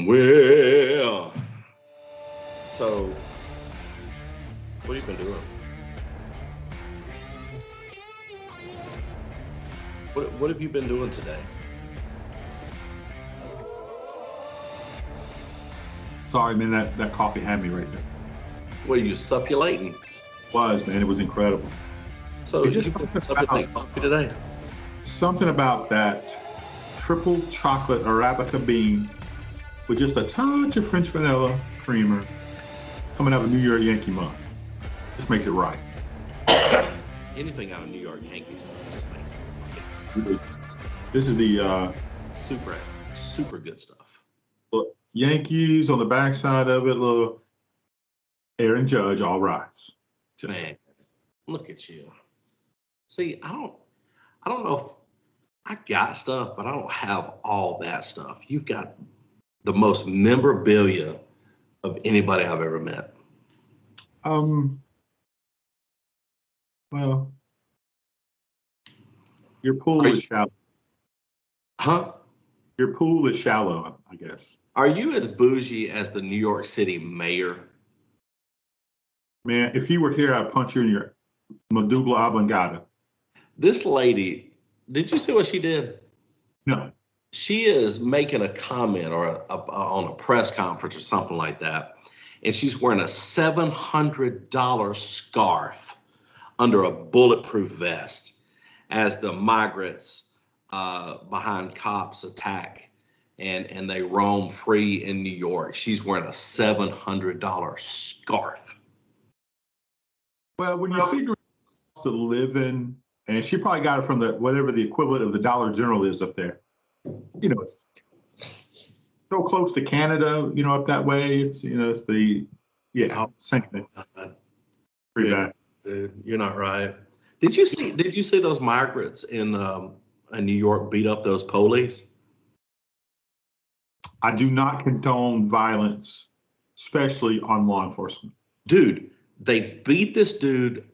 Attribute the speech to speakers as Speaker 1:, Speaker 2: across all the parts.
Speaker 1: Well, so what have you been doing? What have you been doing today?
Speaker 2: Sorry, man, that coffee had me right there.
Speaker 1: What are you suppulating?
Speaker 2: Man, it was incredible.
Speaker 1: So
Speaker 2: It's
Speaker 1: you
Speaker 2: just
Speaker 1: been
Speaker 2: something
Speaker 1: suppulating
Speaker 2: about,
Speaker 1: coffee today?
Speaker 2: something about that triple chocolate Arabica bean with just a touch of French vanilla creamer coming out of a New York Yankee mug. Just makes it right.
Speaker 1: Anything out of New York Yankee stuff just makes it
Speaker 2: This is the
Speaker 1: super good stuff.
Speaker 2: Yankees on the backside of it, little Aaron Judge, all rise.
Speaker 1: Man, look at you. See, I don't know if I got stuff, but I don't have all that stuff. You've got the most memorabilia of anybody I've ever met.
Speaker 2: Well, your pool is shallow.
Speaker 1: Huh?
Speaker 2: Your pool is shallow, I guess.
Speaker 1: Are you as bougie as the New York City mayor?
Speaker 2: Man, if you were here, I'd punch you in your medulla oblongata.
Speaker 1: This lady, did you see what she did?
Speaker 2: No.
Speaker 1: She is making a comment or on a press conference or something like that, and she's wearing a $700 scarf under a bulletproof vest as the migrants behind cops attack and they roam free in New York. She's wearing a $700 scarf.
Speaker 2: Well, when you figure cost of living, and she probably got it from whatever the equivalent of the Dollar General is up there. You know, it's so close to Canada, up that way. It's same thing. Pretty bad.
Speaker 1: Dude, you're not right. Did you see those migrants in New York beat up those police?
Speaker 2: I do not condone violence, especially on law enforcement.
Speaker 1: Dude, they beat this dude,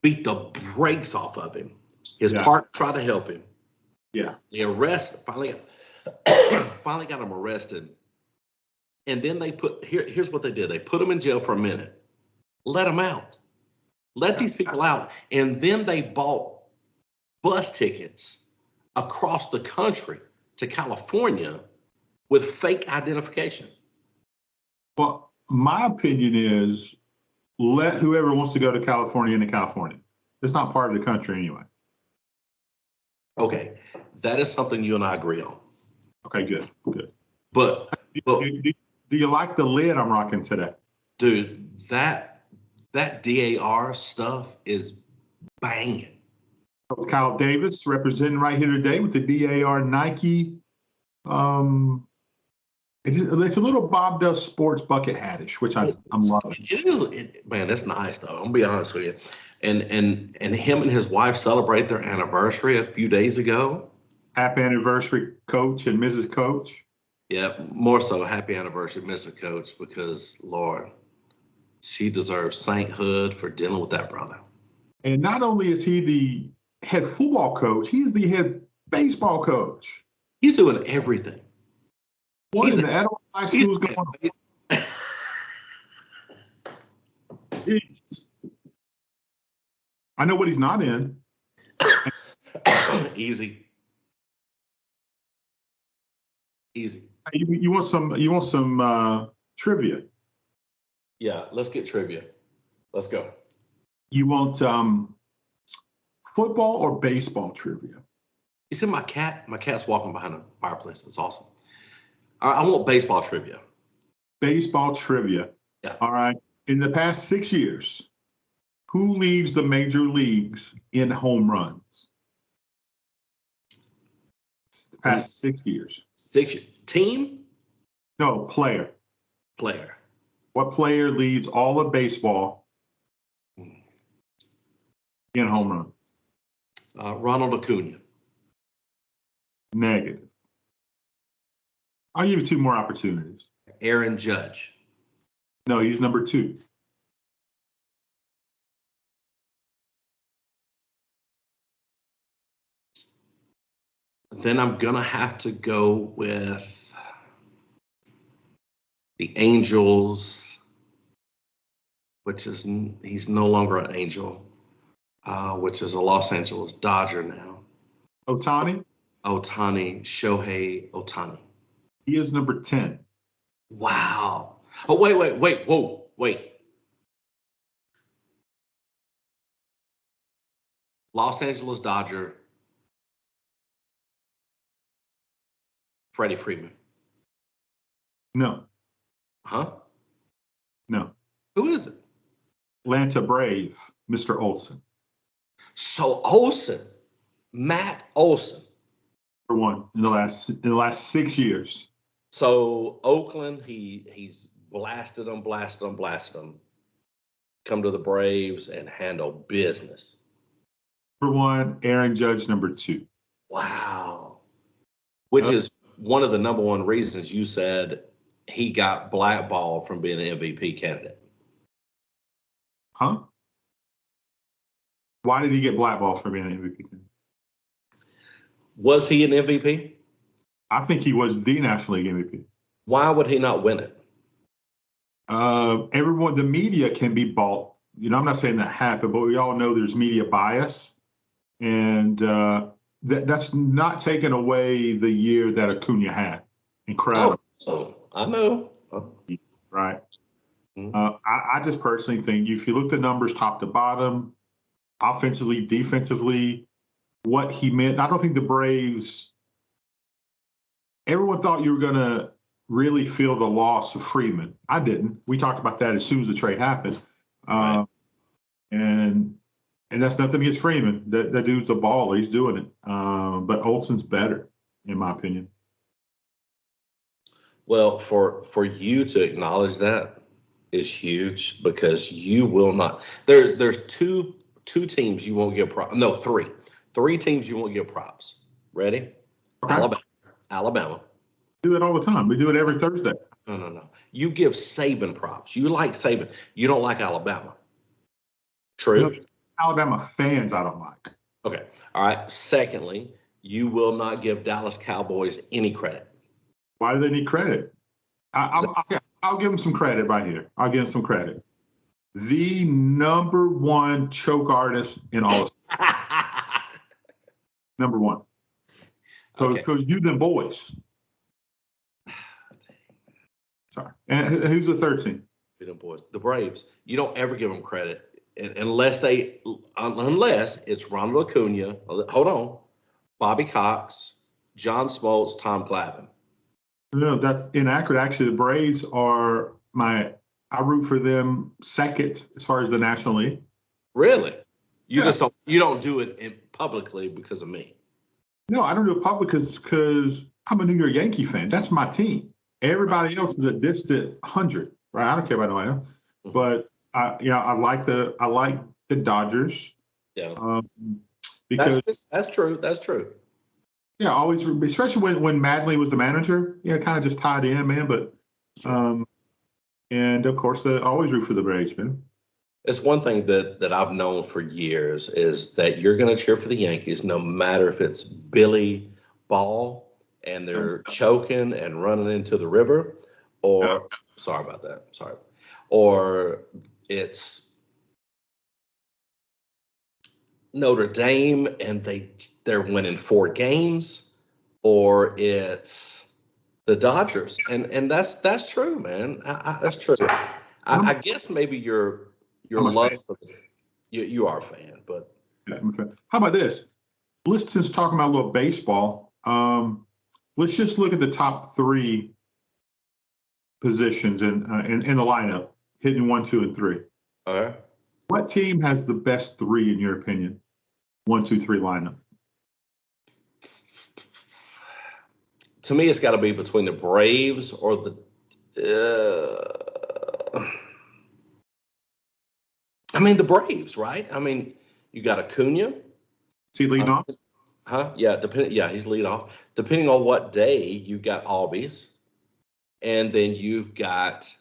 Speaker 1: beat the brakes off of him. His partner tried to help him.
Speaker 2: Yeah.
Speaker 1: They finally got him arrested. And then here's what they did. They put him in jail for a minute, let him out, let these people out. And then they bought bus tickets across the country to California with fake identification.
Speaker 2: Well, my opinion is let whoever wants to go to California into California. It's not part of the country anyway.
Speaker 1: Okay, that is something you and I agree on.
Speaker 2: Okay, good.
Speaker 1: But
Speaker 2: do you like the lid I'm rocking today?
Speaker 1: Dude, that DAR stuff is banging.
Speaker 2: Kyle Davis representing right here today with the DAR Nike. It's a little Bob Does Sports bucket hattish, which I'm loving.
Speaker 1: It is, man. It's nice though. I'm gonna be honest with you. And him and his wife celebrate their anniversary a few days ago.
Speaker 2: Happy anniversary, Coach and Mrs. Coach.
Speaker 1: Yeah, more so happy anniversary, Mrs. Coach, because Lord, she deserves sainthood for dealing with that brother.
Speaker 2: And not only is he the head football coach, he is the head baseball coach.
Speaker 1: He's doing everything.
Speaker 2: What in the Edward High School's going on? I know what he's not in.
Speaker 1: Easy.
Speaker 2: You want some trivia?
Speaker 1: Yeah, let's get trivia. Let's go.
Speaker 2: You want football or baseball trivia?
Speaker 1: You see my cat? My cat's walking behind the fireplace. That's awesome. I want baseball trivia.
Speaker 2: Baseball trivia.
Speaker 1: Yeah.
Speaker 2: All right. In the past 6 years, who leads the major leagues in home runs? The past 6 years.
Speaker 1: 6 years. Team?
Speaker 2: No, player.
Speaker 1: Player.
Speaker 2: What player leads all of baseball in home runs?
Speaker 1: Ronald Acuna.
Speaker 2: Negative. I'll give you 2 more opportunities.
Speaker 1: Aaron Judge.
Speaker 2: No, he's number 2.
Speaker 1: Then I'm going to have to go with The Angels, which is he's no longer an Angel, which is a Los Angeles Dodger now.
Speaker 2: Ohtani?
Speaker 1: Shohei Ohtani.
Speaker 2: He is number 10.
Speaker 1: Wow. Oh, wait. Los Angeles Dodger, Freddie Freeman.
Speaker 2: No.
Speaker 1: Huh?
Speaker 2: No.
Speaker 1: Who is it?
Speaker 2: Atlanta Brave, Mr. Olson.
Speaker 1: So Olson, Matt Olson.
Speaker 2: For one in the last 6 years.
Speaker 1: So Oakland, he's blasted them. Come to the Braves and handle business.
Speaker 2: Number 1, Aaron Judge, number 2.
Speaker 1: Wow. Which is one of the number one reasons you said he got blackballed from being an MVP candidate.
Speaker 2: Huh? Why did he get blackballed from being an MVP candidate?
Speaker 1: Was he an MVP?
Speaker 2: I think he was the National League MVP.
Speaker 1: Why would he not win it?
Speaker 2: The media can be bought. I'm not saying that happened, but we all know there's media bias. And that's not taken away the year that Acuna had. Incredible.
Speaker 1: Oh, I know.
Speaker 2: Right. I just personally think if you look at the numbers top to bottom, offensively, defensively, what he meant, I don't think the Braves, everyone thought you were going to really feel the loss of Freeman. I didn't. We talked about that as soon as the trade happened.
Speaker 1: Right.
Speaker 2: And that's nothing against Freeman. That dude's a baller. He's doing it. But Olson's better, in my opinion.
Speaker 1: Well, for you to acknowledge that is huge because you will not. There's two teams you won't give props. No, three teams you won't give props. Ready?
Speaker 2: Okay.
Speaker 1: Alabama.
Speaker 2: We do it all the time. We do it every Thursday.
Speaker 1: No. You give Saban props. You like Saban. You don't like Alabama. True.
Speaker 2: No, Alabama fans I don't like.
Speaker 1: Okay. All right. Secondly, you will not give Dallas Cowboys any credit.
Speaker 2: Why do they need credit? I'll give them some credit right here. I'll give them some credit. The number one choke artist in all of number one. So because you them boys. Sorry. And who's the third team?
Speaker 1: Them boys. The Braves. You don't ever give them credit unless it's Ronald Acuna. Hold on. Bobby Cox, John Smoltz, Tom Glavine.
Speaker 2: No, that's inaccurate. Actually, the Braves are I root for them second as far as the National League.
Speaker 1: Really? You don't do it publicly because of me.
Speaker 2: No, I don't do it public because I'm a New York Yankee fan. That's my team. Everybody else is a distant 100, right? I don't care about no one, but I like the Dodgers.
Speaker 1: Yeah.
Speaker 2: Because
Speaker 1: that's true. That's true.
Speaker 2: Yeah, always, especially when Madley was the manager. Yeah, kind of just tied in, man. But, and of course, I always root for the Braves, man.
Speaker 1: It's one thing that I've known for years is that you're going to cheer for the Yankees, no matter if it's Billy Ball and they're choking and running into the river, or sorry about that, or it's Notre Dame and they're winning 4 games, or it's the Dodgers, and that's true, man. That's true. I guess maybe your love for you are a fan, but
Speaker 2: I'm a fan. How about this? Since talking about a little baseball, let's just look at the top 3 positions in the lineup, hitting 1, 2, and 3.
Speaker 1: All right.
Speaker 2: What team has the best 3 in your opinion? 1, 2, 3 lineup.
Speaker 1: To me, it's got to be between the Braves or the. The Braves, right? You got Acuna.
Speaker 2: Is he leading off?
Speaker 1: Yeah, he's lead off. Depending on what day, you got Albies, and then you've got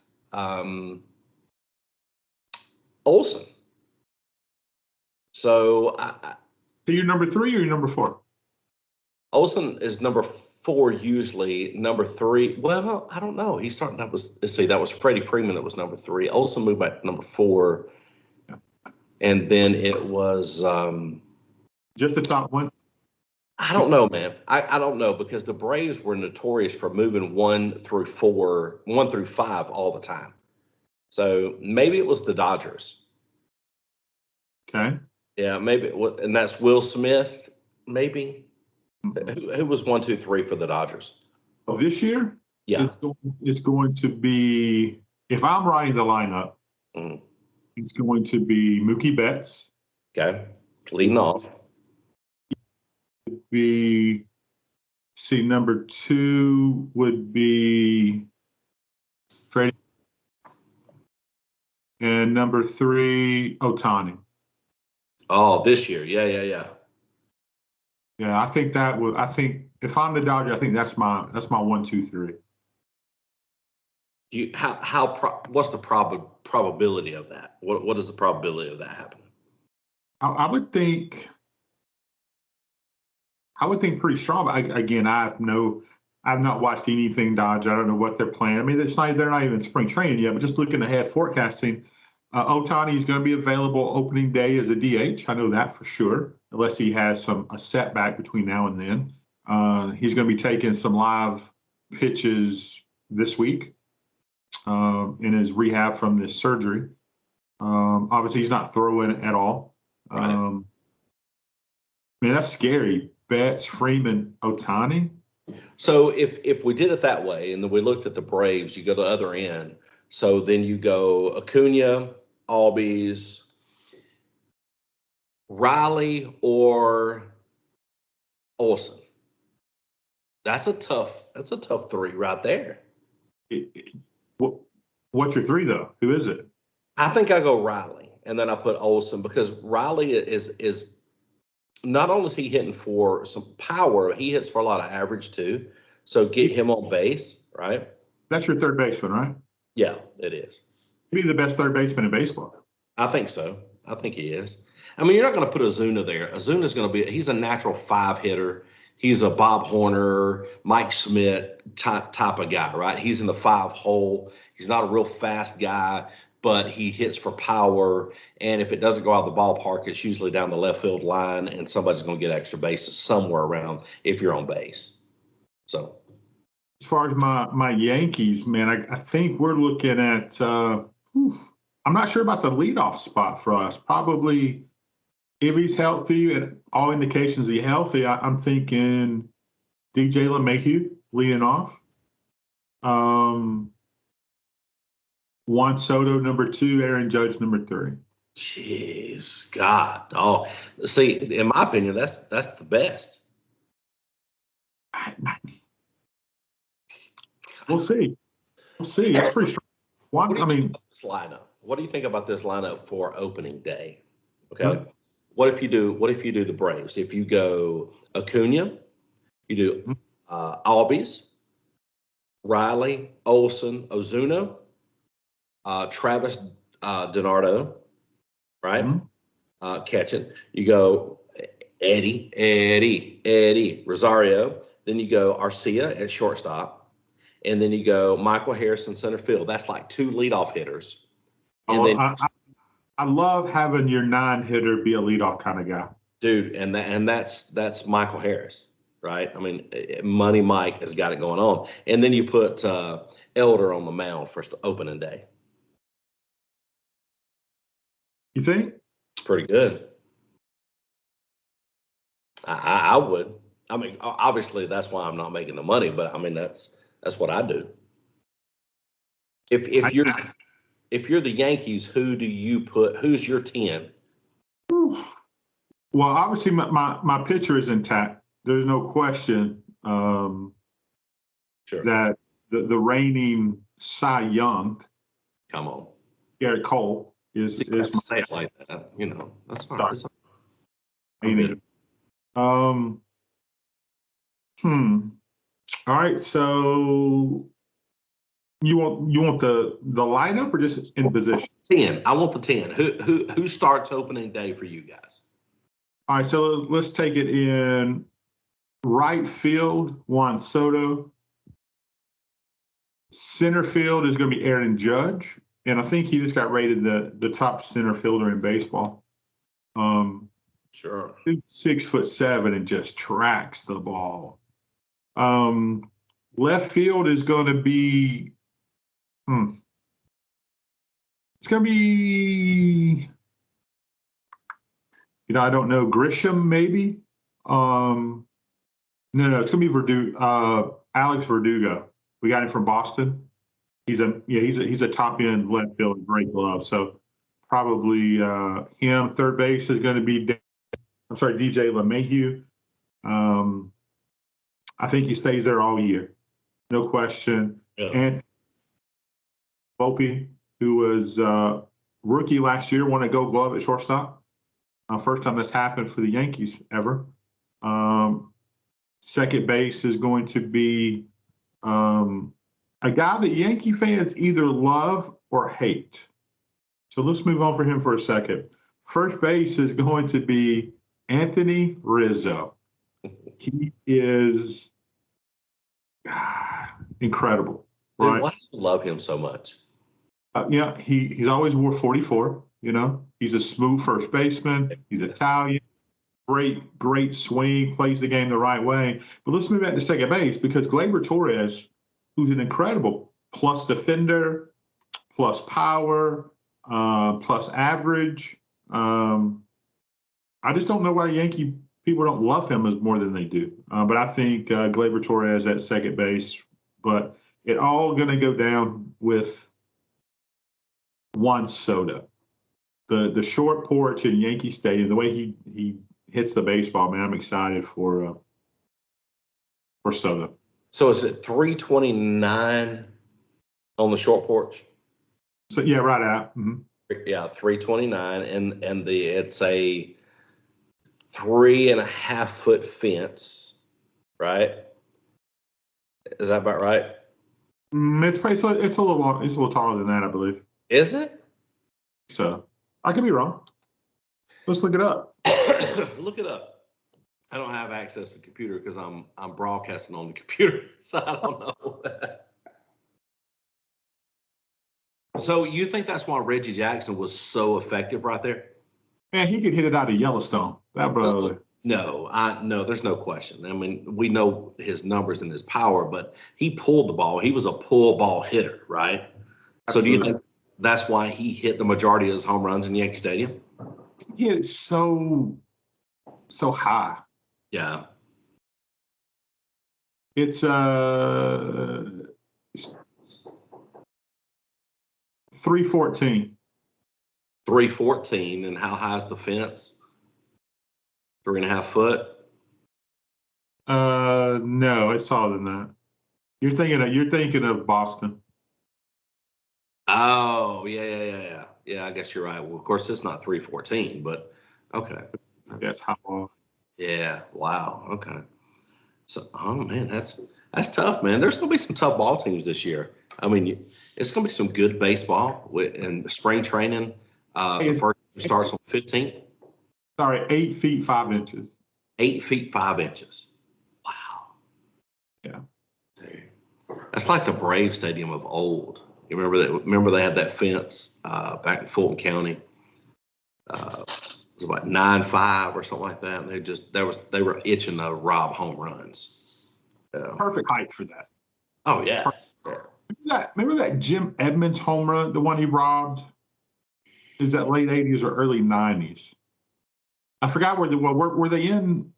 Speaker 1: Olson. So
Speaker 2: So you're number 3 or you're number 4?
Speaker 1: Olson is number 4 usually. Number 3, well, I don't know. He's starting. That was Freddie Freeman that was number 3. Olsen moved back to number 4, and then it was.
Speaker 2: Just the top one.
Speaker 1: I don't know, man. I don't know because the Braves were notorious for moving 1 through 4, 1 through 5 all the time. So maybe it was the Dodgers.
Speaker 2: Okay.
Speaker 1: Yeah, maybe. And that's Will Smith. Maybe. Who was 1, 2, 3 for the Dodgers?
Speaker 2: Oh, this year?
Speaker 1: Yeah.
Speaker 2: It's going to be, if I'm writing the lineup, it's going to be Mookie Betts.
Speaker 1: Okay. Leading off.
Speaker 2: Number 2 would be Freddie. And number 3, Ohtani.
Speaker 1: Oh, this year. Yeah.
Speaker 2: Yeah, I think if I'm the Dodger, I think that's my 1, 2, 3.
Speaker 1: What's the probability of that? What is the probability of that happening?
Speaker 2: I would think pretty strong. Again, I've not watched anything Dodge. I don't know what they're playing. I mean, they're not even spring training yet. But just looking ahead, forecasting, Ohtani is going to be available opening day as a DH. I know that for sure, unless he has a setback between now and then. He's going to be taking some live pitches this week in his rehab from this surgery. Obviously, he's not throwing at all.
Speaker 1: Right.
Speaker 2: Man, that's scary. Betts, Freeman, Ohtani.
Speaker 1: So if we did it that way, and then we looked at the Braves, you go to the other end. So then you go Acuna, Albies, Riley, or Olsen. That's a tough 3 right there.
Speaker 2: What's your 3 though? Who is it?
Speaker 1: I think I go Riley, and then I put Olsen because Riley is not only is he hitting for some power, he hits for a lot of average too. So get him on base, right?
Speaker 2: That's your third baseman, right?
Speaker 1: Yeah, it is.
Speaker 2: He'd be the best third baseman in baseball.
Speaker 1: I think so. I think he is. I mean, you're not going to put Ozuna there. Ozuna's going to be, he's a natural 5 hitter. He's a Bob Horner, Mike Schmidt type of guy, right? He's in the 5 hole. He's not a real fast guy, but he hits for power. And if it doesn't go out of the ballpark, it's usually down the left field line, and somebody's going to get extra bases somewhere around if you're on base. So,
Speaker 2: as far as my Yankees, man, I think we're looking at. I'm not sure about the leadoff spot for us. Probably, if he's healthy and all indications he's healthy, I'm thinking DJ LeMahieu leading off. Juan Soto number 2, Aaron Judge number 3.
Speaker 1: Jeez, God. Oh, see, in my opinion, that's the best.
Speaker 2: We'll see. It's pretty strong.
Speaker 1: This lineup. What do you think about this lineup for opening day? Okay.
Speaker 2: Huh?
Speaker 1: What if you do the Braves? If you go Acuna, you do Albies, Riley, Olsen, Ozuna, Travis DiNardo, right?
Speaker 2: Mm-hmm.
Speaker 1: Catching. You go Eddie Rosario. Then you go Arcia at shortstop. And then you go Michael Harrison center field. That's like 2 leadoff hitters. And then
Speaker 2: I love having your 9 hitter be a leadoff kind of guy.
Speaker 1: Dude, and that's Michael Harris, right? I mean, Money Mike has got it going on. And then you put Elder on the mound for opening day.
Speaker 2: You think?
Speaker 1: It's pretty good. I would. I mean, obviously that's why I'm not making the money, but I mean that's what I do. If you're the Yankees, who do you put? Who's your 10?
Speaker 2: Well, obviously my pitcher is intact. There's no question
Speaker 1: Sure.
Speaker 2: that the reigning Cy Young,
Speaker 1: Come on,
Speaker 2: Garrett Cole, is
Speaker 1: say it like that. You know, that's fine. That's fine.
Speaker 2: All right, so you want the lineup or just in position?
Speaker 1: 10. I want the 10. Who starts opening day for you guys?
Speaker 2: All right, so let's take it in Right field, Juan Soto. Center field is going to be Aaron Judge, and I think he just got rated the top center fielder in baseball.
Speaker 1: Sure.
Speaker 2: 6'7" and just tracks the ball. Left field is going to be. It's going to be. I don't know, Grisham maybe. No, it's going to be Alex Verdugo. We got him from Boston. He's a top end left field, great glove. So probably him. Third base is going to be DJ LeMahieu. I think he stays there all year, no question.
Speaker 1: Yeah.
Speaker 2: And Volpe, who was rookie last year, won a Gold Glove at shortstop. First time that's happened for the Yankees ever. Second base is going to be a guy that Yankee fans either love or hate. So let's move on for him for a second. First base is going to be Anthony Rizzo. He is incredible.
Speaker 1: Dude,
Speaker 2: right?
Speaker 1: why do you love him so much?
Speaker 2: He's always wore 44. He's a smooth first baseman. He's Italian. Great swing, plays the game the right way. But let's move back to second base because Gleyber Torres, who's an incredible plus defender, plus power, plus average. I just don't know why Yankee people don't love him as more than they do. But I think Gleyber Torres at second base. But it all going to go down with Juan Soto. The short porch in Yankee Stadium, the way he hits the baseball, man, I'm excited for Soto.
Speaker 1: So is it 329 on the short porch?
Speaker 2: So yeah, right out. Mm-hmm.
Speaker 1: Yeah, 329, and it's a 3.5 foot fence, right? Is that about right?
Speaker 2: It's a little taller than that, I believe.
Speaker 1: Is it?
Speaker 2: So I could be wrong. Let's look it up.
Speaker 1: Look it up. I don't have access to the computer because I'm broadcasting on the computer, so I don't know. So you think that's why Reggie Jackson was so effective right there?
Speaker 2: Man, he could hit it out of Yellowstone. That brother.
Speaker 1: No, there's no question. I mean, we know his numbers and his power, but he pulled the ball. He was a pull ball hitter, right? Absolutely. So do you think that's why he hit the majority of his home runs in Yankee Stadium?
Speaker 2: He hit it so high.
Speaker 1: Yeah.
Speaker 2: It's 314.
Speaker 1: 314, and how high is the fence? 3.5 foot.
Speaker 2: No, it's taller than that. You're thinking of Boston.
Speaker 1: Oh, yeah. I guess you're right. Well, of course, it's not 314, but okay.
Speaker 2: That's how long.
Speaker 1: Yeah. Wow. Okay. So, oh man, that's tough, man. There's gonna be some tough ball teams this year. I mean, it's gonna be some good baseball in spring training. The first starts on the 15th.
Speaker 2: Sorry, 8 feet 5 inches.
Speaker 1: 8 feet 5 inches. Wow.
Speaker 2: Yeah.
Speaker 1: Dude. That's like the Brave Stadium of old. You remember that? Remember they had that fence back in Fulton County. It was about 9.5 or something like that. And they were itching to rob home runs.
Speaker 2: Perfect height for that.
Speaker 1: Oh yeah.
Speaker 2: Remember that Jim Edmonds home run, the one he robbed? Is that late 80s or early 90s? I forgot were they in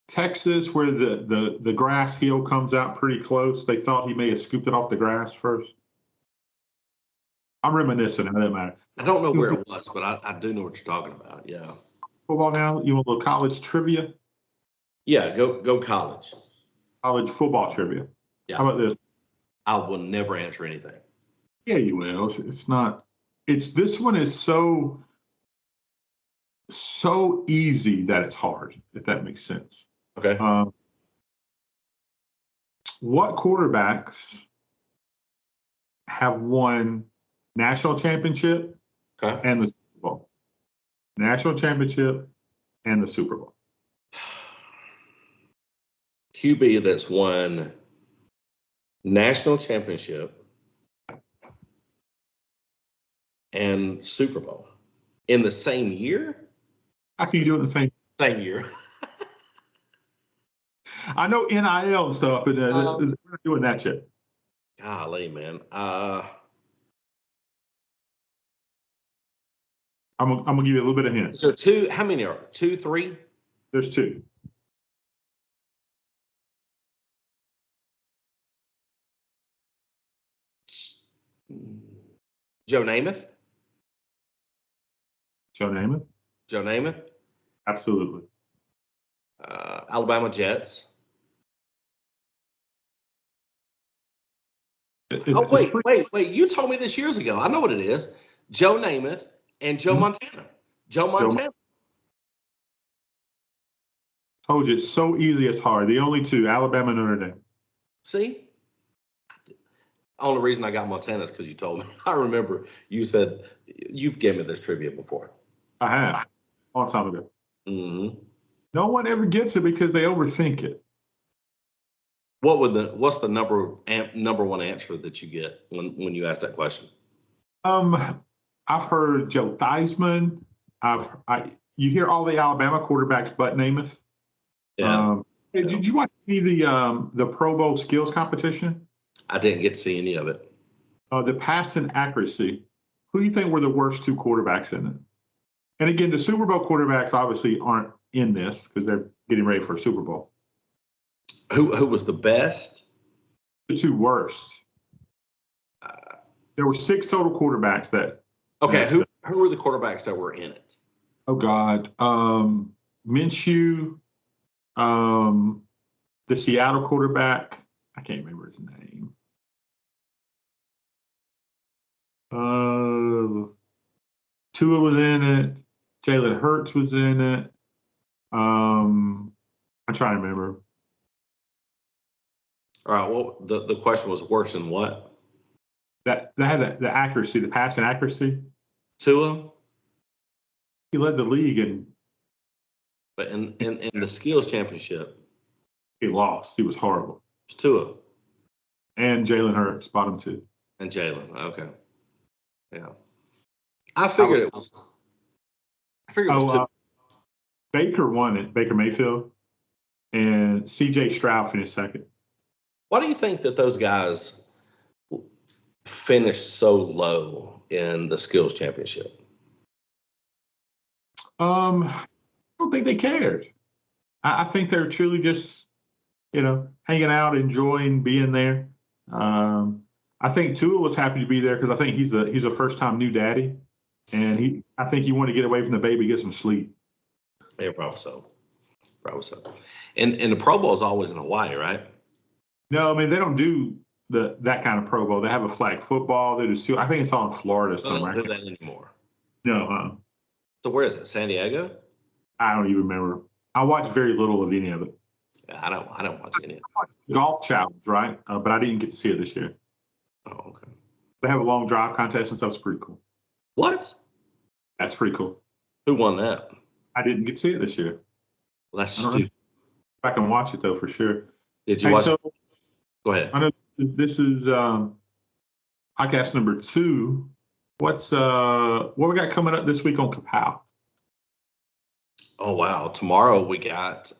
Speaker 2: Texas where the grass heel comes out pretty close? They thought he may have scooped it off the grass first. I'm reminiscing. It doesn't matter.
Speaker 1: I don't know where it was, but I do know what you're talking about. Yeah.
Speaker 2: Football now? You want a little college trivia?
Speaker 1: Yeah, go college.
Speaker 2: College football trivia.
Speaker 1: Yeah.
Speaker 2: How about this?
Speaker 1: I will never answer anything.
Speaker 2: Yeah, you will. It's not. This one is so easy that it's hard, if that makes sense.
Speaker 1: Okay.
Speaker 2: What quarterbacks have won national championship and the Super Bowl? National championship and the Super Bowl.
Speaker 1: QB that's won national championship and Super Bowl in the same year?
Speaker 2: How can you do it in the
Speaker 1: same year?
Speaker 2: I know NIL stuff, but we're not doing that shit.
Speaker 1: Golly, man.
Speaker 2: I'm gonna give you a little bit of hint.
Speaker 1: So two, how many are 2, 3?
Speaker 2: There's 2.
Speaker 1: Joe Namath?
Speaker 2: Joe Namath?
Speaker 1: Joe Namath?
Speaker 2: Absolutely.
Speaker 1: Alabama Jets. Wait. You told me this years ago. I know what it is. Joe Namath and Joe Montana. Joe Montana.
Speaker 2: Told you, it's so easy, it's hard. The only 2, Alabama and Notre Dame.
Speaker 1: See? Only reason I got Montana is because you told me. I remember you said you've given me this trivia before.
Speaker 2: I have. A long time ago.
Speaker 1: Mm-hmm.
Speaker 2: No one ever gets it because they overthink it.
Speaker 1: What's the number one answer that you get when you ask that question?
Speaker 2: I've heard Joe Theismann. You hear all the Alabama quarterbacks but Namath.
Speaker 1: Yeah.
Speaker 2: Did you watch the Pro Bowl skills competition?
Speaker 1: I didn't get to see any of it.
Speaker 2: The passing accuracy. Who do you think were the worst 2 quarterbacks in it? And again, the Super Bowl quarterbacks obviously aren't in this because they're getting ready for a Super Bowl.
Speaker 1: Who was the best?
Speaker 2: The 2 worst. There were 6 total quarterbacks that.
Speaker 1: Okay, who were the quarterbacks that were in it?
Speaker 2: Oh God, Minshew, the Seattle quarterback. I can't remember his name. Tua was in it. Jalen Hurts was in it. I'm trying to remember.
Speaker 1: All right. Well, the question was worse than what?
Speaker 2: That had the accuracy, the passing accuracy.
Speaker 1: Tua.
Speaker 2: He led the league,
Speaker 1: but in the skills championship,
Speaker 2: he lost. He was horrible.
Speaker 1: It's Tua.
Speaker 2: And Jalen Hurts, bottom 2.
Speaker 1: And Jalen. Okay. Yeah. I figured it was Tua.
Speaker 2: Baker won it. Baker Mayfield, and C.J. Stroud finished second.
Speaker 1: Why do you think that those guys finished so low in the skills championship?
Speaker 2: I don't think they cared. I think they're truly just, hanging out, enjoying being there. I think Tua was happy to be there because I think he's a first-time new daddy, and I think he wanted to get away from the baby, get some sleep.
Speaker 1: Yeah, probably so. And the Pro Bowl is always in Hawaii, right?
Speaker 2: No, I mean they don't do that kind of Pro Bowl. They have a flag football. They do. I think it's all in Florida somewhere.
Speaker 1: They don't do that anymore.
Speaker 2: No.
Speaker 1: So where is it? San Diego?
Speaker 2: I don't even remember. I watched very little of any of it.
Speaker 1: Yeah, I don't watch any of it.
Speaker 2: I watched the golf challenge, right? But I didn't get to see it this year.
Speaker 1: Oh, okay.
Speaker 2: They have a long drive contest and stuff. It's pretty cool.
Speaker 1: What?
Speaker 2: That's pretty cool.
Speaker 1: Who won that?
Speaker 2: I didn't get to see it this year.
Speaker 1: Well, that's stupid.
Speaker 2: I can watch it though for sure.
Speaker 1: Did you watch it? Go ahead.
Speaker 2: I know this is podcast number 2. What we got coming up this week on Kapow?
Speaker 1: Oh wow! Tomorrow we got.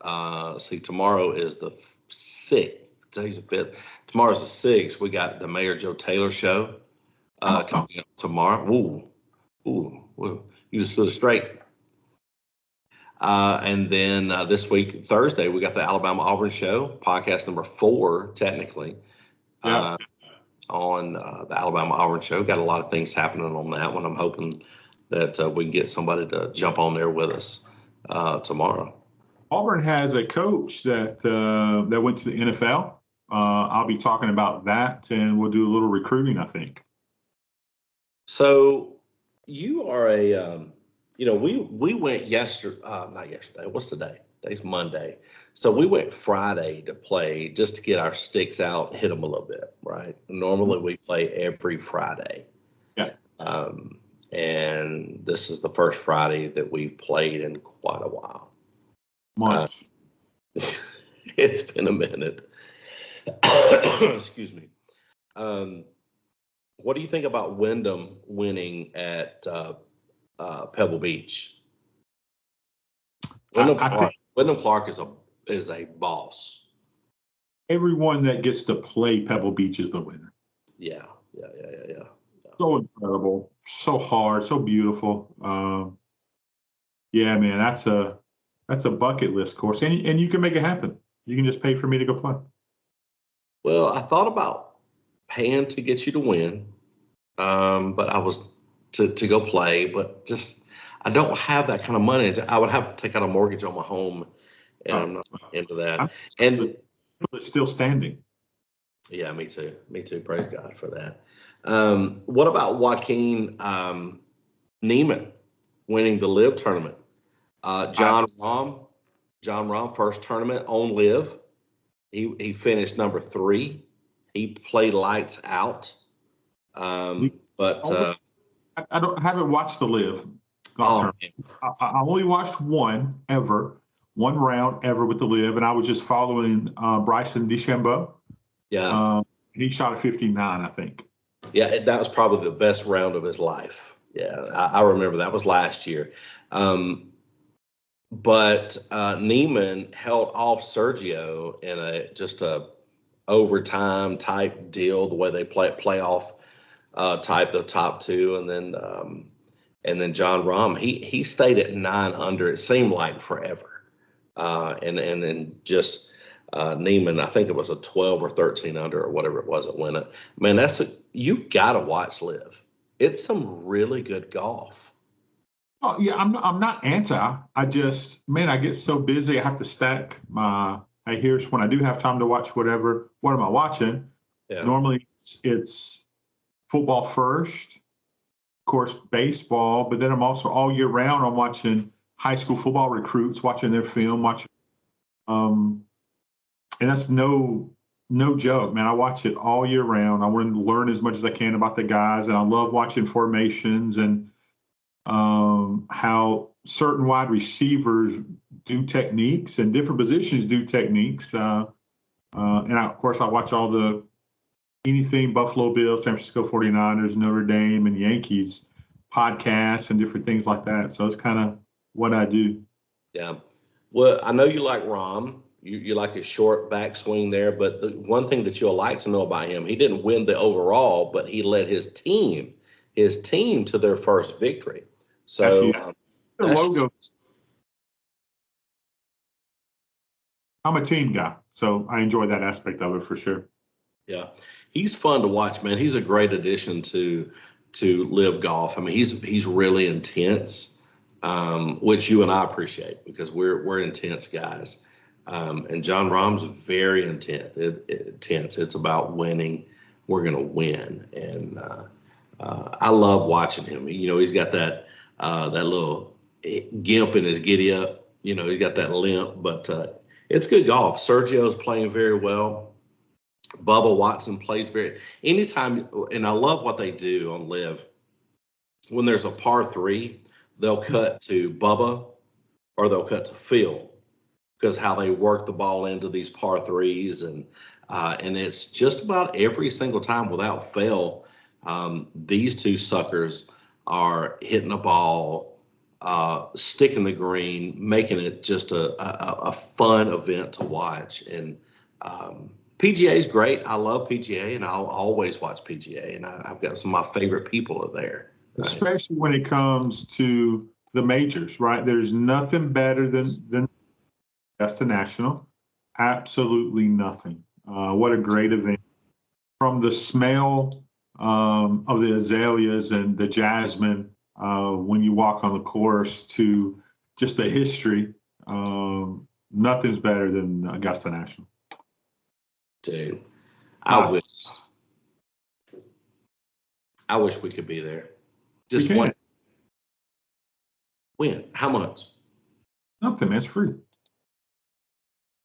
Speaker 1: Tomorrow is the 6th. Today's the 5th. Tomorrow's the 6th. We got the Mayor Joe Taylor show coming up tomorrow. Ooh! You just stood straight. And then this week, Thursday, we got the Alabama Auburn show, podcast number 4, technically, on the Alabama Auburn show. Got a lot of things happening on that one. I'm hoping that we can get somebody to jump on there with us tomorrow.
Speaker 2: Auburn has a coach that went to the NFL. I'll be talking about that, and we'll do a little recruiting, I think.
Speaker 1: So you are we went not yesterday. What's today? Today's Monday. So we went Friday to play just to get our sticks out, hit them a little bit, right? Normally we play every Friday.
Speaker 2: Yeah.
Speaker 1: And this is the first Friday that we've played in quite a while.
Speaker 2: Months.
Speaker 1: It's been a minute. Excuse me. What do you think about Wyndham winning at Pebble Beach?
Speaker 2: I think
Speaker 1: Wyndham Clark is a boss.
Speaker 2: everyone that gets to play Pebble Beach is the winner.
Speaker 1: Yeah.
Speaker 2: So incredible, so hard, so beautiful. Yeah, man, that's a bucket list course, and you can make it happen. You can just pay for me to go play.
Speaker 1: Well, I thought about paying to get you to win, but I was to go play, but just I don't have that kind of money. I would have to take out a mortgage on my home, and I'm not into that. And
Speaker 2: it's still standing.
Speaker 1: yeah, me too. Me too. Praise God for that. What about Joaquin Neiman winning the Live tournament? John Rahm, first tournament on Live. He finished number 3. He played lights out. But
Speaker 2: I haven't watched the Live golf tournament. I only watched one round ever with the Live, and I was just following Bryson DeChambeau.
Speaker 1: Yeah.
Speaker 2: He shot a 59, I think.
Speaker 1: Yeah, that was probably the best round of his life. Yeah, I remember that was last year. But Neiman held off Sergio in just a overtime type deal, the way they play playoff type, the top 2, and then John Rahm, he stayed at 9 under. It seemed like forever, and then just Neiman, I think it was a 12 or 13 under or whatever it was that went it. Man, you got to watch Live. It's some really good golf.
Speaker 2: Oh yeah, I'm not anti. I just, man, I get so busy. I have to stack my. Here's when I do have time to watch whatever. What am I watching?
Speaker 1: Yeah.
Speaker 2: Normally it's football first, of course, baseball, but then I'm also all year round. I'm watching high school football recruits, watching their film, and that's no joke, man. I watch it all year round. I want to learn as much as I can about the guys, and I love watching formations and how certain wide receivers do techniques and different positions do techniques. And of course, I watch anything Buffalo Bills, San Francisco 49ers, Notre Dame, and Yankees podcasts and different things like that. So it's kind of what I do.
Speaker 1: Yeah. Well, I know you like Rahm. You like his short backswing there, but the one thing that you'll like to know about him, he didn't win the overall, but he led his team to their first victory. So
Speaker 2: the logo. I'm a team guy, so I enjoy that aspect of it for sure.
Speaker 1: Yeah, he's fun to watch, man. He's a great addition to Live Golf. I mean, he's really intense, which you and I appreciate because we're intense guys. And John Rahm's very intense. It's about winning. We're gonna win, and I love watching him. He's got that little gimp in his giddy up. He's got that limp, but it's good golf. Sergio's playing very well. Bubba Watson plays anytime, and I love what they do on Live. When there's a par 3, they'll cut to Bubba or they'll cut to Phil because how they work the ball into these par 3s, and it's just about every single time without fail. These two suckers are hitting a ball, sticking the green, making it just a fun event to watch. And PGA is great. I love PGA, and I'll always watch PGA. And I've got some of my favorite people there.
Speaker 2: Right? Especially when it comes to the majors, right? There's nothing better than Augusta National. Absolutely nothing. What a great event. From the smell of the azaleas and the jasmine when you walk on the course to just the history, nothing's better than Augusta National.
Speaker 1: Dude, I wish we could be there. Just one. When? How much?
Speaker 2: Nothing. That's free.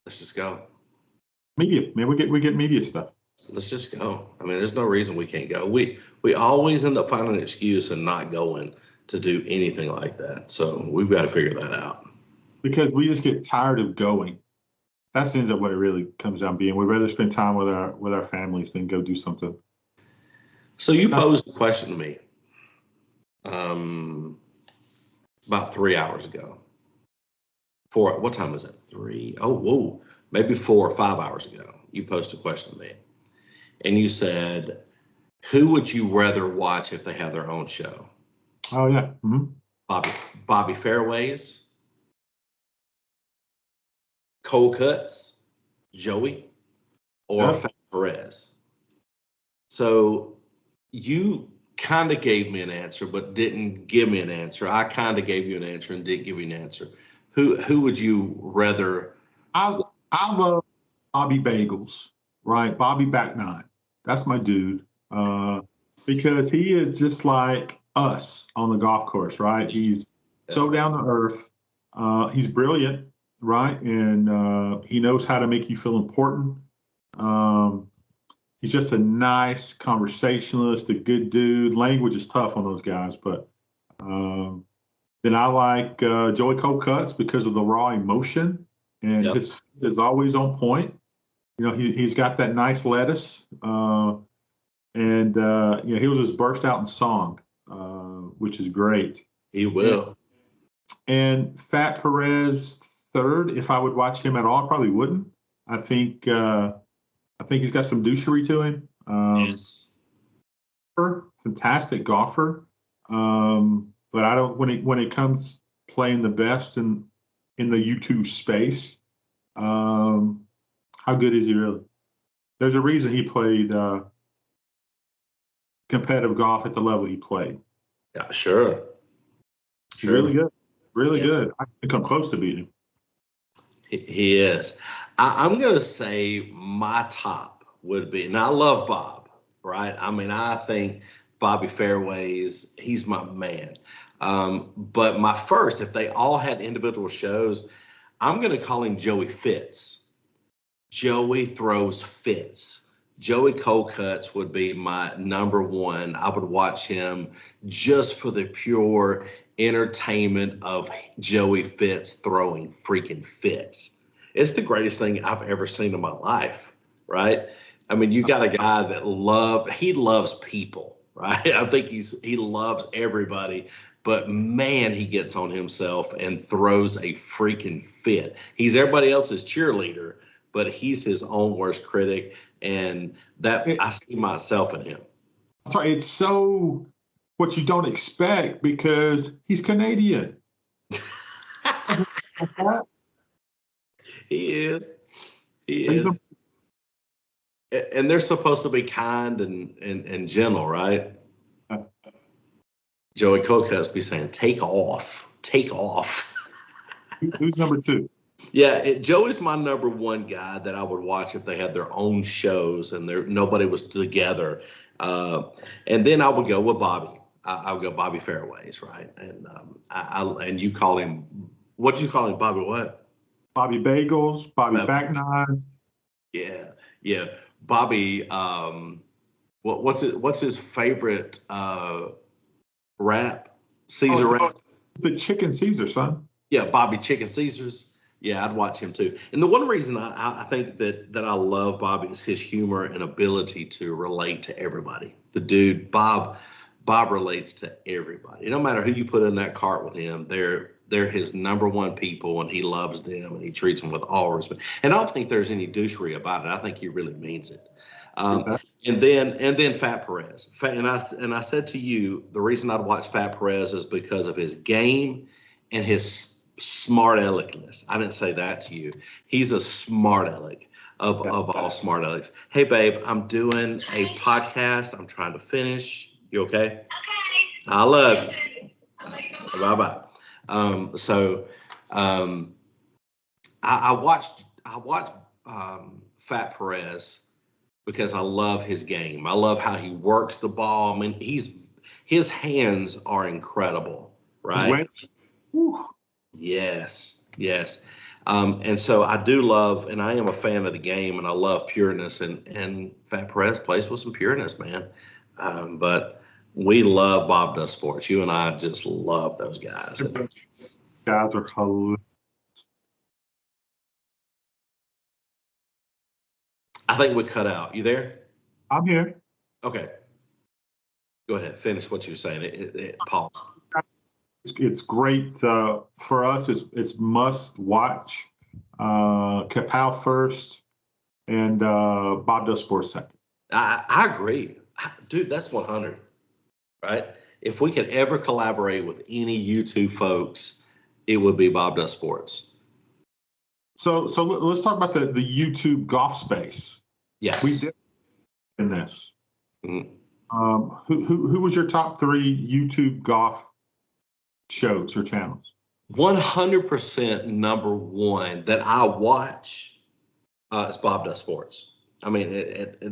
Speaker 1: Let's just go.
Speaker 2: Media. Maybe we get media stuff.
Speaker 1: Let's just go. I mean, there's no reason we can't go. We always end up finding an excuse and not going to do anything like that. So we've got to figure that out.
Speaker 2: Because we just get tired of going. That ends up what it really comes down being. We'd rather spend time with our families than go do something.
Speaker 1: So you posed a question to me um, about 3 hours ago. What time was it? Whoa, maybe 4 or 5 hours ago. You posted a question to me, and you said, "Who would you rather watch if they have their own show?"
Speaker 2: Oh yeah, mm-hmm.
Speaker 1: Bobby Fairways, Cold Cuts, Joey, or
Speaker 2: Yep.
Speaker 1: Fat Perez. So you kind of gave me an answer, but didn't give me an answer. I kind of gave you an answer and didn't give you an answer. Who would you rather?
Speaker 2: I love Bobby Bagels, right? Bobby Back Nine. That's my dude. Because he is just like us on the golf course, right? He's so down to earth. He's brilliant, right? And he knows how to make you feel important. Um, he's just a nice conversationalist, a good dude. Language is tough on those guys, but then I like Joey Cold Cuts because of the raw emotion, and
Speaker 1: Yep.
Speaker 2: his food is always on point. You know, he's got that nice lettuce, and you know, he will just burst out in song, which is great.
Speaker 1: He will.
Speaker 2: And Fat Perez third, if I would watch him at all, I probably wouldn't. I think he's got some douchery to him.
Speaker 1: Yes.
Speaker 2: Fantastic golfer, but I don't when it comes playing the best in the YouTube space. How good is he really? There's a reason he played competitive golf at the level he played.
Speaker 1: Yeah, sure.
Speaker 2: He's really good, really
Speaker 1: Yeah.
Speaker 2: good. I can come close to beating him.
Speaker 1: He is. I'm going to say my top would be, and I love Bob, right? I mean, I think Bobby Fairways, he's my man. But my first, if they all had individual shows, I'm going to call him Joey Fitz. Joey throws fits. Joey Cold Cuts would be my number one. I would watch him just for the pure entertainment of Joey Fitz throwing freaking fits. It's the greatest thing I've ever seen in my life, right? I mean, you got a guy that he loves people, right? I think he loves everybody, but man, he gets on himself and throws a freaking fit. He's everybody else's cheerleader, but he's his own worst critic, and I see myself in him.
Speaker 2: Sorry, it's so what you don't expect because he's Canadian.
Speaker 1: He is. He is. And they're supposed to be kind and gentle, right? Joey Cocuts be saying, "Take off, take off."
Speaker 2: Who's number two?
Speaker 1: Yeah, Joey's my number one guy that I would watch if they had their own shows and nobody was together. And then I would go with Bobby. I would go Bobby Fairways, right? And and you call him, what do you call him, Bobby what?
Speaker 2: Bobby Bagels, Bobby Back Nine.
Speaker 1: Yeah. Bobby, what's his favorite rap? Caesar rap?
Speaker 2: The Chicken Caesar, son.
Speaker 1: Yeah, Bobby Chicken Caesars. Yeah, I'd watch him too. And the one reason I think that I love Bobby is his humor and ability to relate to everybody. The dude, Bob relates to everybody. No matter who you put in that cart with him, they're his number one people, and he loves them and he treats them with all respect. And I don't think there's any douchery about it. I think he really means it. And then Fat Perez. And I said to you, the reason I'd watch Fat Perez is because of his game and his smart aleckness. I didn't say that to you. He's a smart aleck of all smart alecks. Hey, babe, I'm doing a podcast. I'm trying to finish. You okay?
Speaker 3: Okay.
Speaker 1: I love you. Bye-bye. I watched Fat Perez because I love his game. I love how he works the ball. I mean, his hands are incredible, right? Yes. And so I do love, and I am a fan of the game, and I love pureness, and Fat Perez plays with some pureness, man. But we love Bob Does Sports. You and I just love those guys.
Speaker 2: Guys are hilarious.
Speaker 1: I think we cut out. You there?
Speaker 2: I'm here.
Speaker 1: Okay. Go ahead. Finish what you're saying. It paused.
Speaker 2: It's great for us. It's must watch. Kapow first and Bob Does Sports second.
Speaker 1: I agree. Dude, that's 100, right? If we could ever collaborate with any YouTube folks, it would be Bob Does Sports.
Speaker 2: So let's talk about the YouTube golf space.
Speaker 1: Yes.
Speaker 2: We did in this.
Speaker 1: Mhm.
Speaker 2: Who was your top 3 YouTube golf shows or channels?
Speaker 1: 100% number one that I watch is Bob Does Sports. I mean,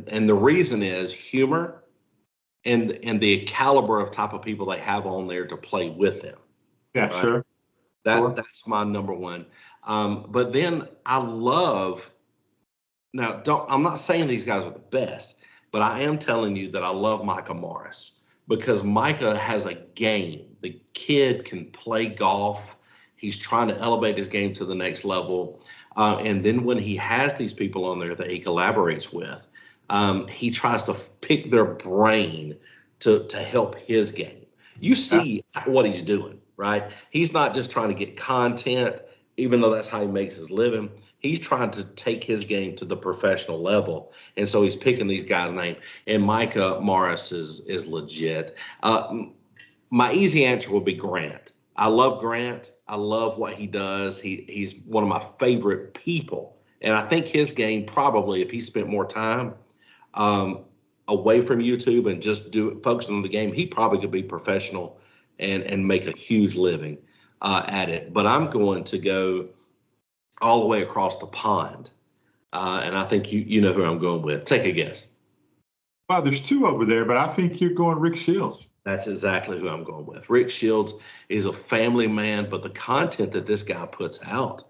Speaker 1: and the reason is humor and the caliber of type of people they have on there to play with them.
Speaker 2: Yeah,
Speaker 1: right?
Speaker 2: sure.
Speaker 1: That's my number one. But then I love, now I'm not saying these guys are the best, but I am telling you that I love Micah Morris because Micah has a game. The kid can play golf. He's trying to elevate his game to the next level. And then when he has these people on there that he collaborates with, he tries to pick their brain to help his game. You see what he's doing, right? He's not just trying to get content, even though that's how he makes his living. He's trying to take his game to the professional level. And so he's picking these guys' name. And Micah Morris is legit. My easy answer would be Grant. I love Grant. I love what he does. He's one of my favorite people. And I think his game probably, if he spent more time away from YouTube and just focusing on the game, he probably could be professional and make a huge living at it. But I'm going to go all the way across the pond. And I think you know who I'm going with. Take a guess.
Speaker 2: Wow, there's 2 over there, but I think you're going Rick Shields.
Speaker 1: That's exactly who I'm going with. Rick Shields is a family man, but the content that this guy puts out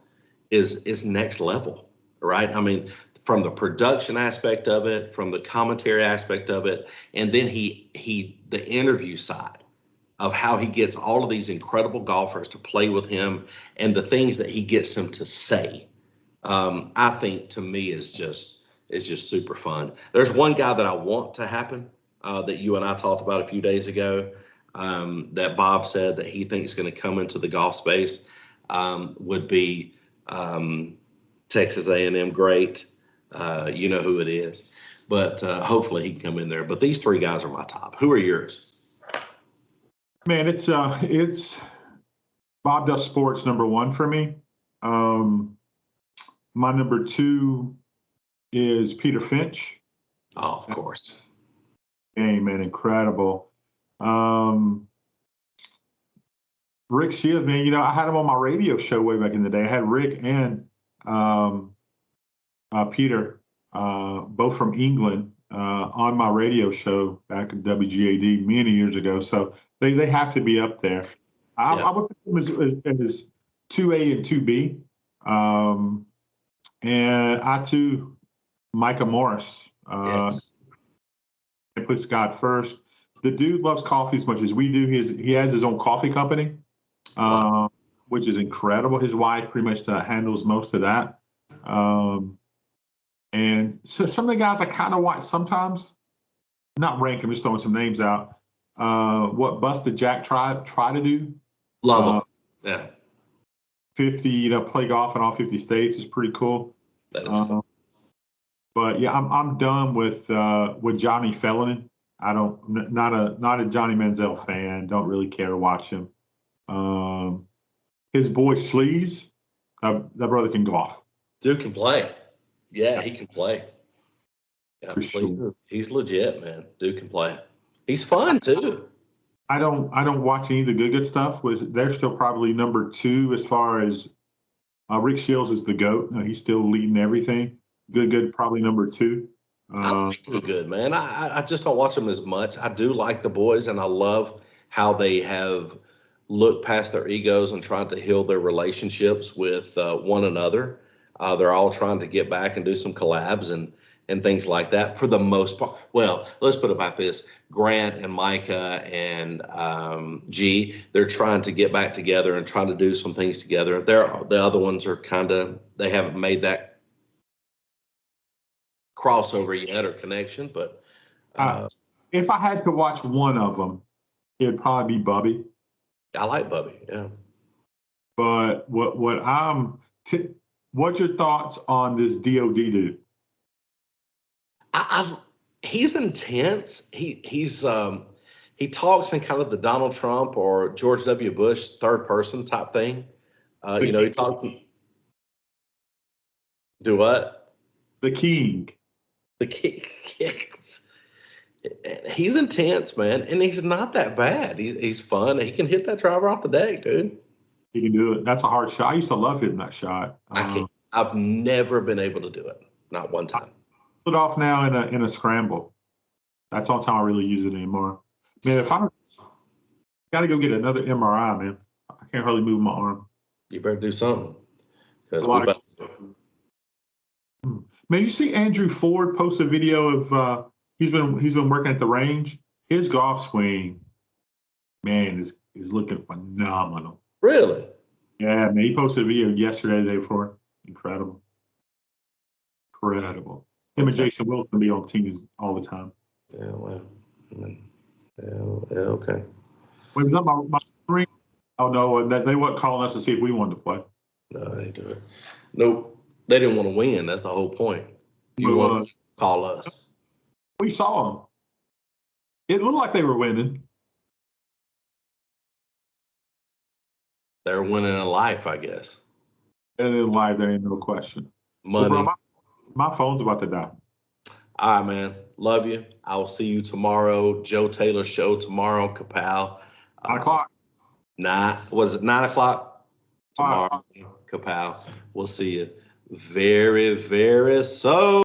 Speaker 1: is next level, right? I mean, from the production aspect of it, from the commentary aspect of it, and then the interview side of how he gets all of these incredible golfers to play with him and the things that he gets them to say. I think to me is just super fun. There's one guy that I want to happen that you and I talked about a few days ago that Bob said that he thinks is going to come into the golf space would be Texas A&M great. You know who it is, but hopefully he can come in there. But these 3 guys are my top. Who are yours?
Speaker 2: Man, it's Bob Does Sports number 1 for me. My number 2 is Peter Finch.
Speaker 1: Oh, of course.
Speaker 2: Hey, man, incredible. Rick Shields, man, I had him on my radio show way back in the day. I had Rick and Peter, both from England, on my radio show back at WGAD many years ago. So they have to be up there. I would put them as 2A and 2B. And I too, Micah Morris.
Speaker 1: Yes.
Speaker 2: It puts God first. The dude loves coffee as much as we do. He has his own coffee company, which is incredible. His wife pretty much handles most of that. And so some of the guys I kind of watch sometimes, not rank, I'm just throwing some names out. What Busted Jack try to do.
Speaker 1: Love him. Yeah.
Speaker 2: 50, play golf in all 50 states is pretty cool.
Speaker 1: That is cool.
Speaker 2: But yeah, I'm done with Johnny Felon. I don't, not a Johnny Manziel fan. Don't really care to watch him. His boy Sleaze, that brother can golf.
Speaker 1: Dude can play. Yeah, he can play. Yeah,
Speaker 2: For sure.
Speaker 1: He's legit, man. Dude can play. He's fun too.
Speaker 2: I don't watch any of the good stuff. They're still probably number 2 as far as Rick Shields is the GOAT. He's still leading everything. Good, probably number 2.
Speaker 1: I like the good, man. I just don't watch them as much. I do like the boys, and I love how they have looked past their egos and tried to heal their relationships with one another. They're all trying to get back and do some collabs and things like that for the most part. Well, let's put it like this. Grant and Micah and G, they're trying to get back together and trying to do some things together. The other ones are they haven't made that crossover yet or connection, but
Speaker 2: if I had to watch one of them, it'd probably be Bubby.
Speaker 1: I like Bubby. Yeah.
Speaker 2: But what's your thoughts on this DOD dude?
Speaker 1: He's intense. He talks in kind of the Donald Trump or George W. Bush third person type thing. He talks. Do what?
Speaker 2: The king.
Speaker 1: The king. He's intense, man, and he's not that bad. He's fun. He can hit that driver off the deck, dude.
Speaker 2: He can do it. That's a hard shot. I used to love hitting that shot.
Speaker 1: I can't. I've never been able to do it. Not one time.
Speaker 2: Put off now in a scramble. That's all the time I really use it anymore. Man, if I got to go get another MRI, man, I can't hardly move my arm.
Speaker 1: You better do something.
Speaker 2: Man, you see Andrew Ford post a video of he's been working at the range. His golf swing, man, is looking phenomenal.
Speaker 1: Really?
Speaker 2: Yeah, man. He posted a video yesterday, the day before. Incredible. Him and Jason Wilson be on teams all the time.
Speaker 1: Yeah, well. Yeah, okay.
Speaker 2: Wait, was that my ring? Oh, no, they weren't calling us to see if we wanted to play.
Speaker 1: No, they do it. Nope. They didn't want to win. That's the whole point. You want to call us.
Speaker 2: We saw them. It looked like they were winning.
Speaker 1: They're winning in life, I guess.
Speaker 2: And in life, there ain't no question.
Speaker 1: Money.
Speaker 2: Well, bro, my phone's about to die.
Speaker 1: All right, man. Love you. I will see you tomorrow. Joe Taylor show tomorrow, Kapow.
Speaker 2: 9 o'clock.
Speaker 1: Was it 9 o'clock? Tomorrow, Kapow. We'll see you very, very soon.